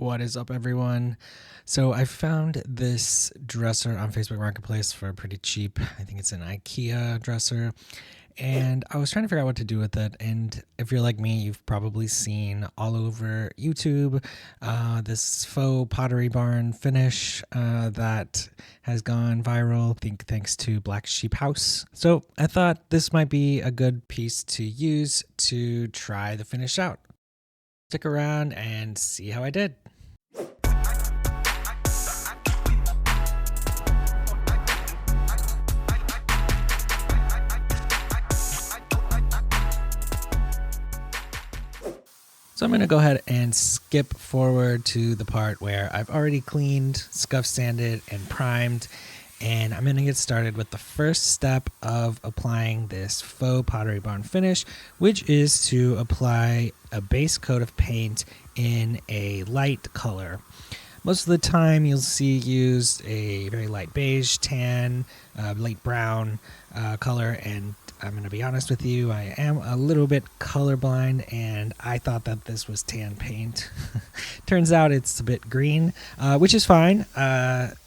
What is up, everyone? So I found this dresser on Facebook Marketplace for pretty cheap. I think it's an IKEA dresser. And I was trying to figure out what to do with it. And if you're like me, you've probably seen all over YouTube this faux pottery barn finish that has gone viral, I think thanks to Black Sheep House. So I thought this might be a good piece to use to try the finish out. Stick around and see how I did. So I'm going to go ahead and skip forward to the part where I've already cleaned, scuff sanded, and primed. And I'm going to get started with the first step of applying this faux pottery barn finish, which is to apply a base coat of paint in a light color. Most of the time you'll see used a very light beige, tan, light brown color, and I'm going to be honest with you, I am a little bit colorblind, and I thought that this was tan paint. Turns out it's a bit green, which is fine.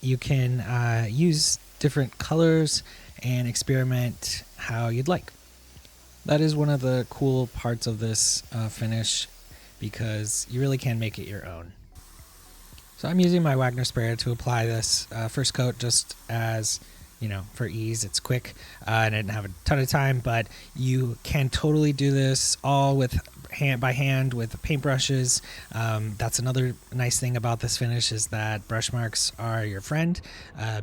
You can use different colors and experiment how you'd like. That is one of the cool parts of this finish, because you really can make it your own. So I'm using my Wagner sprayer to apply this first coat just as, for ease. It's quick and I didn't have a ton of time, but you can totally do this all by hand with paintbrushes. That's another nice thing about this finish, is that brush marks are your friend,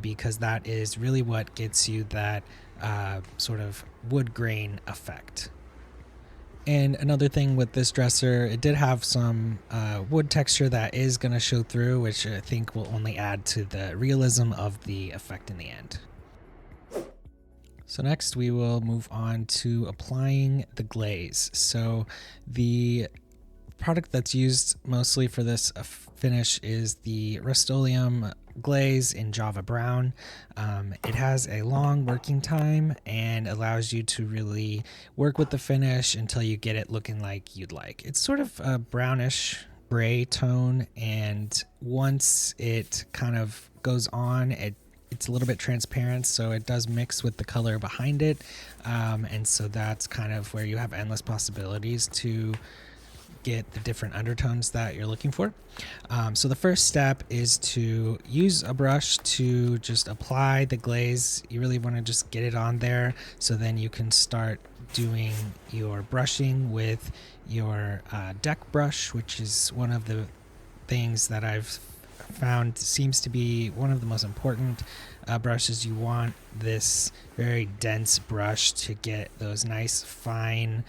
because that is really what gets you that sort of wood grain effect. And another thing with this dresser, it did have some wood texture that is going to show through, which I think will only add to the realism of the effect in the end. So next we will move on to applying the glaze. So the product that's used mostly for this finish is the Rust-Oleum glaze in Java Brown. It has a long working time and allows you to really work with the finish until you get it looking like you'd like. It's sort of a brownish gray tone, and once it kind of goes on, it's a little bit transparent, so it does mix with the color behind it, and so that's kind of where you have endless possibilities to get the different undertones that you're looking for. So the first step is to use a brush to just apply the glaze. You really want to just get it on there, so then you can start doing your brushing with your deck brush, which is one of the things that I've found seems to be one of the most important brushes. You want this very dense brush to get those nice fine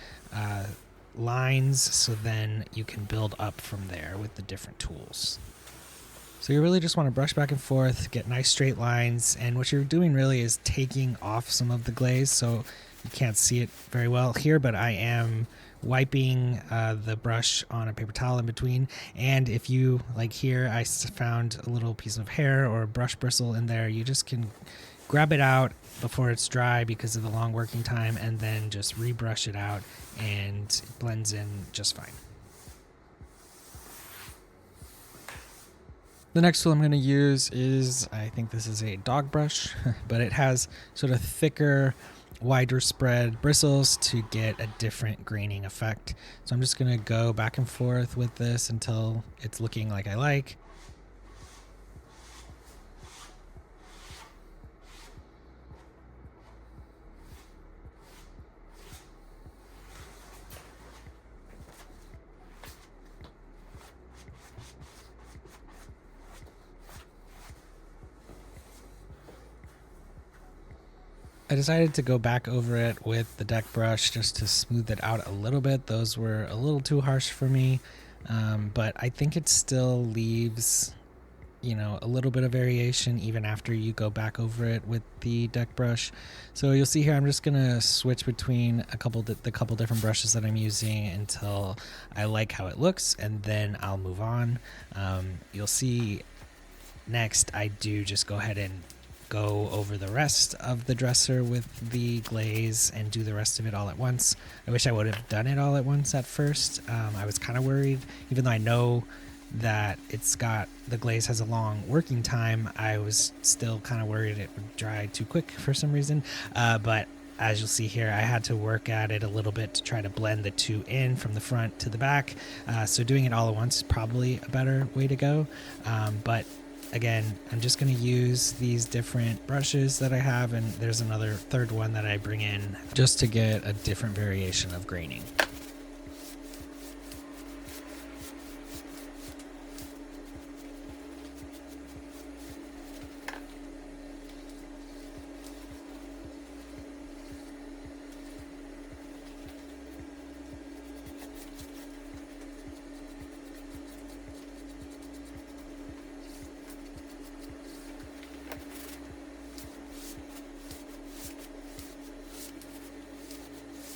lines, so then you can build up from there with the different tools. So you really just want to brush back and forth, get nice straight lines, and what you're doing really is taking off some of the glaze. So you can't see it very well here, but I am wiping the brush on a paper towel in between, and if you, like here, I found a little piece of hair or a brush bristle in there, you just can grab it out before it's dry because of the long working time, and then just rebrush it out, and it blends in just fine. The next tool I'm going to use is, I think this is a dog brush, but it has sort of thicker, wider spread bristles to get a different graining effect. So I'm just going to go back and forth with this until it's looking like I like. I decided to go back over it with the deck brush just to smooth it out a little bit. Those were a little too harsh for me, but I think it still leaves, a little bit of variation even after you go back over it with the deck brush. So you'll see here, I'm just gonna switch between the couple different brushes that I'm using until I like how it looks, and then I'll move on. You'll see next I do just go ahead and go over the rest of the dresser with the glaze and do the rest of it all at once. I wish I would have done it all at once at first. I was kind of worried, even though I know that the glaze has a long working time, I was still kind of worried it would dry too quick for some reason. But as you'll see here, I had to work at it a little bit to try to blend the two in from the front to the back. So doing it all at once is probably a better way to go. But again, I'm just going to use these different brushes that I have, and there's another third one that I bring in just to get a different variation of graining.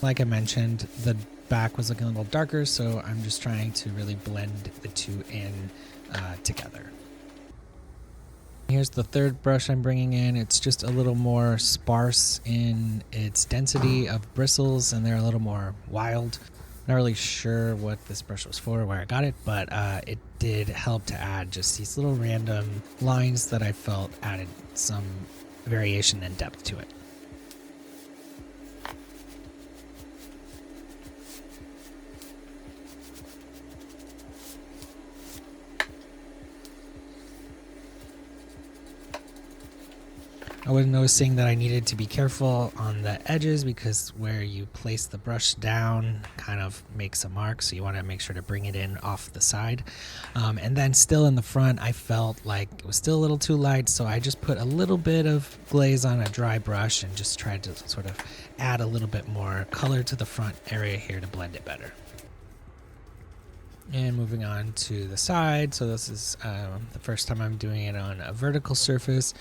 Like I mentioned, the back was looking a little darker, so I'm just trying to really blend the two in together. Here's the third brush I'm bringing in. It's just a little more sparse in its density of bristles, and they're a little more wild. Not really sure what this brush was for, where I got it, but it did help to add just these little random lines that I felt added some variation and depth to it. I was noticing that I needed to be careful on the edges because where you place the brush down kind of makes a mark, so you want to make sure to bring it in off the side. And then still in the front, I felt like it was still a little too light, so I just put a little bit of glaze on a dry brush and just tried to sort of add a little bit more color to the front area here to blend it better. And moving on to the side, so this is the first time I'm doing it on a vertical surface,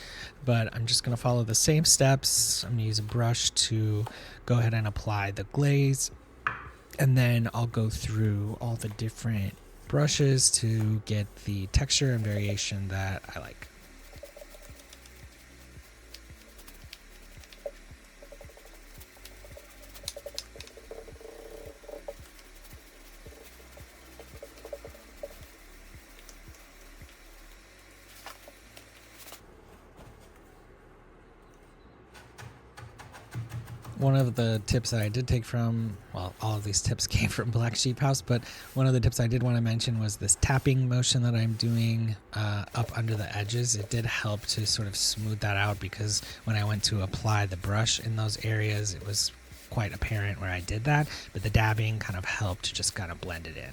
but I'm just going to follow the same steps. I'm going to use a brush to go ahead and apply the glaze, and then I'll go through all the different brushes to get the texture and variation that I like. One of the tips that I did take from, well, all of these tips came from Black Sheep House, but one of the tips I did want to mention was this tapping motion that I'm doing up under the edges. It did help to sort of smooth that out, because when I went to apply the brush in those areas, it was quite apparent where I did that, but the dabbing kind of helped to just kind of blend it in.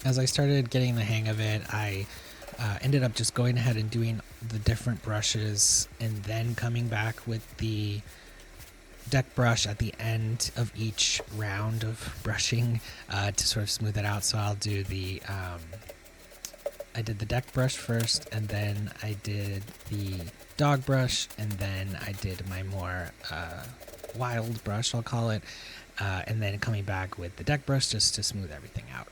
As I started getting the hang of it, I ended up just going ahead and doing the different brushes and then coming back with the deck brush at the end of each round of brushing to sort of smooth it out. So I'll do I did the deck brush first, and then I did the dog brush, and then I did my more wild brush, I'll call it, and then coming back with the deck brush just to smooth everything out.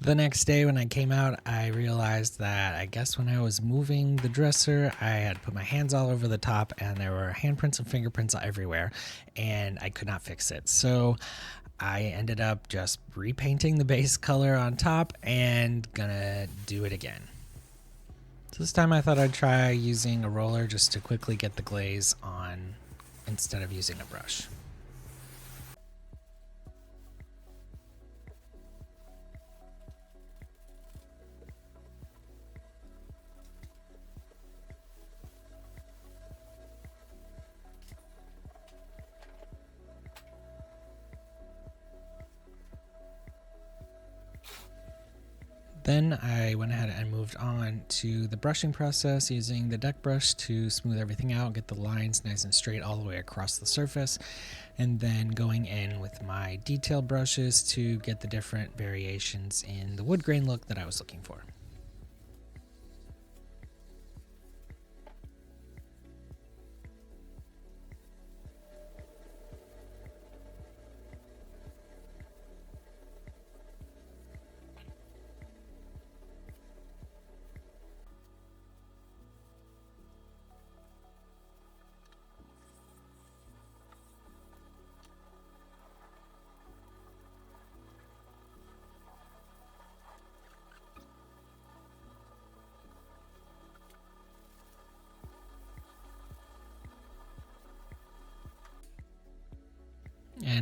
The next day when I came out, I realized that I guess when I was moving the dresser, I had put my hands all over the top and there were handprints and fingerprints everywhere, and I could not fix it. So I ended up just repainting the base color on top and gonna do it again. So this time I thought I'd try using a roller just to quickly get the glaze on instead of using a brush. Then I went ahead and moved on to the brushing process using the deck brush to smooth everything out, get the lines nice and straight all the way across the surface, and then going in with my detail brushes to get the different variations in the wood grain look that I was looking for.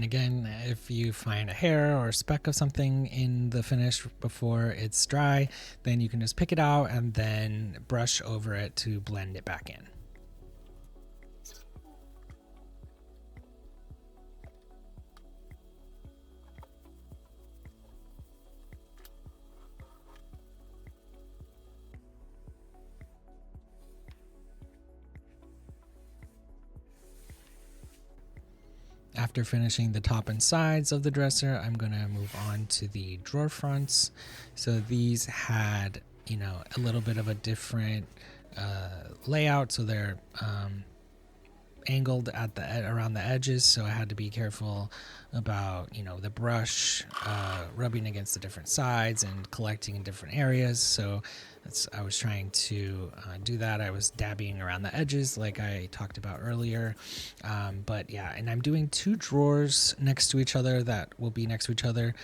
And again, if you find a hair or a speck of something in the finish before it's dry, then you can just pick it out and then brush over it to blend it back in. After finishing the top and sides of the dresser, I'm going to move on to the drawer fronts. So these had, a little bit of a different layout. So they're angled at around the edges, so I had to be careful about the brush rubbing against the different sides and collecting in different areas. So I was trying to do that. I was dabbing around the edges like I talked about earlier, but yeah, and I'm doing 2 drawers next to each other that will be next to each other,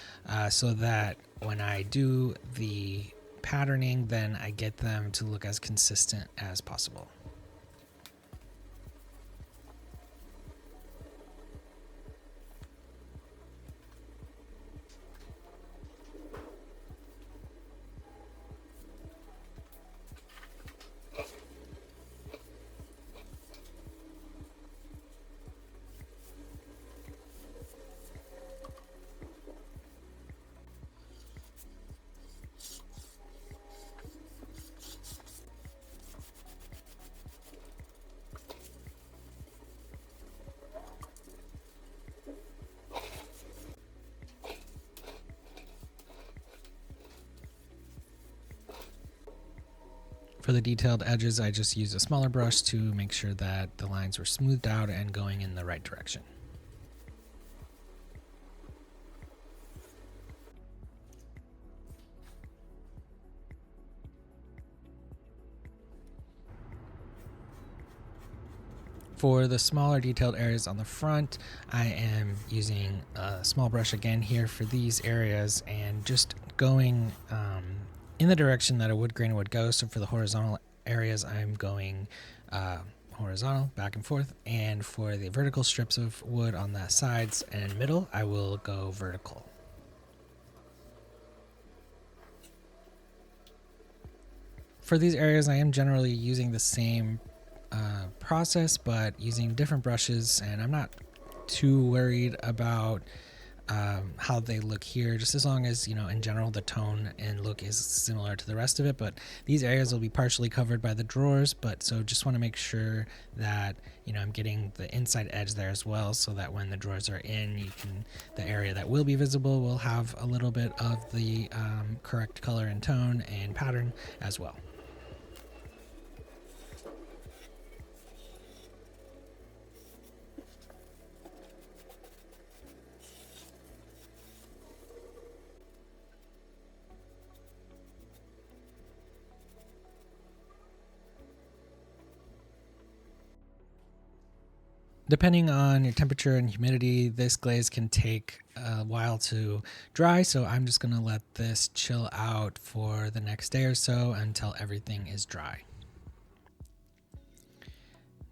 so that when I do the patterning, then I get them to look as consistent as possible. For the detailed edges, I just used a smaller brush to make sure that the lines were smoothed out and going in the right direction. For the smaller detailed areas on the front, I am using a small brush again here for these areas and just going in the direction that a wood grain would go. So for the horizontal areas, I'm going horizontal back and forth, and for the vertical strips of wood on the sides and middle, I will go vertical. For these areas, I am generally using the same process, but using different brushes, and I'm not too worried about how they look here, just as long as in general the tone and look is similar to the rest of it. But these areas will be partially covered by the drawers, but so just want to make sure that I'm getting the inside edge there as well, so that when the drawers are in, the area that will be visible will have a little bit of the correct color and tone and pattern as well. Depending on your temperature and humidity, this glaze can take a while to dry, so I'm just going to let this chill out for the next day or so until everything is dry.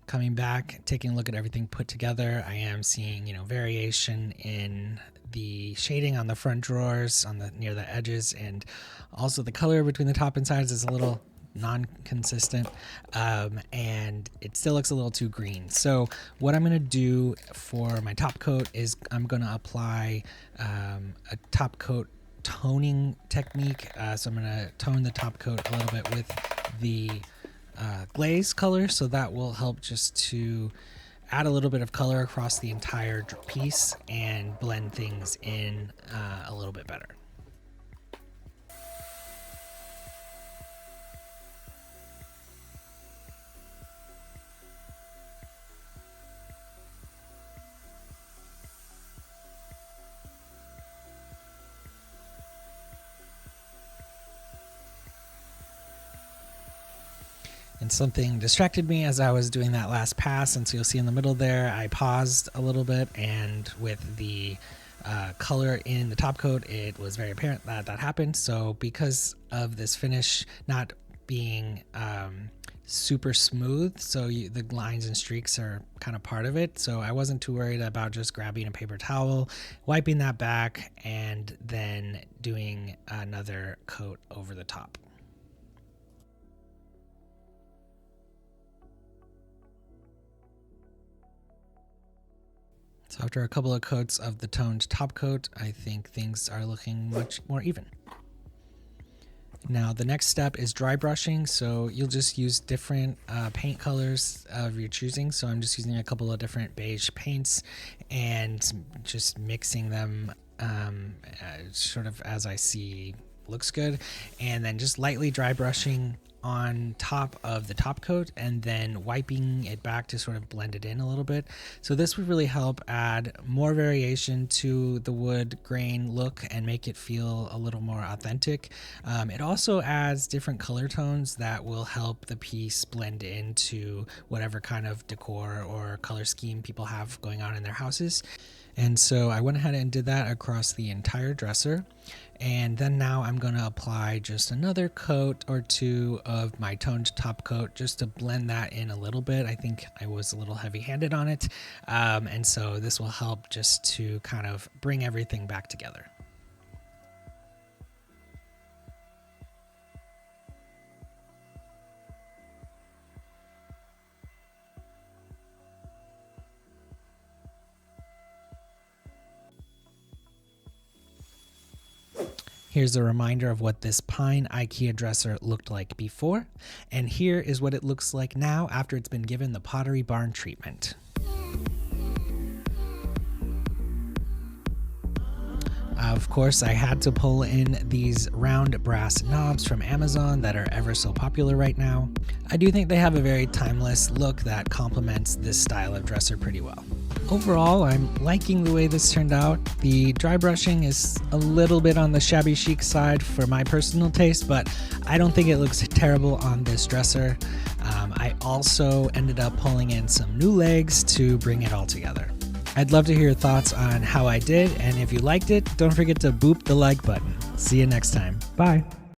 Coming back, taking a look at everything put together, I am seeing, variation in the shading on the front drawers, near the edges, and also the color between the top and sides is a little non-consistent, and it still looks a little too green. So what I'm going to do for my top coat is I'm going to apply a top coat toning technique. So I'm going to tone the top coat a little bit with the glaze color, so that will help just to add a little bit of color across the entire piece and blend things in a little bit better. And something distracted me as I was doing that last pass, and so you'll see in the middle there I paused a little bit, and with the color in the top coat it was very apparent that that happened. So because of this finish not being super smooth, so the lines and streaks are kind of part of it. So I wasn't too worried about just grabbing a paper towel, wiping that back, and then doing another coat over the top. So after a couple of coats of the toned top coat, I think things are looking much more even. Now the next step is dry brushing, so you'll just use different paint colors of your choosing. So I'm just using a couple of different beige paints and just mixing them sort of as I see looks good, and then just lightly dry brushing on top of the top coat and then wiping it back to sort of blend it in a little bit. So this would really help add more variation to the wood grain look and make it feel a little more authentic. It also adds different color tones that will help the piece blend into whatever kind of decor or color scheme people have going on in their houses. And so I went ahead and did that across the entire dresser. And then now I'm going to apply just another coat or two of my toned top coat just to blend that in a little bit. I think I was a little heavy-handed on it. And so this will help just to kind of bring everything back together. Here's a reminder of what this pine IKEA dresser looked like before, and here is what it looks like now after it's been given the Pottery Barn treatment. Of course, I had to pull in these round brass knobs from Amazon that are ever so popular right now. I do think they have a very timeless look that complements this style of dresser pretty well. Overall, I'm liking the way this turned out. The dry brushing is a little bit on the shabby chic side for my personal taste, but I don't think it looks terrible on this dresser. I also ended up pulling in some new legs to bring it all together. I'd love to hear your thoughts on how I did, and if you liked it, don't forget to boop the like button. See you next time. Bye.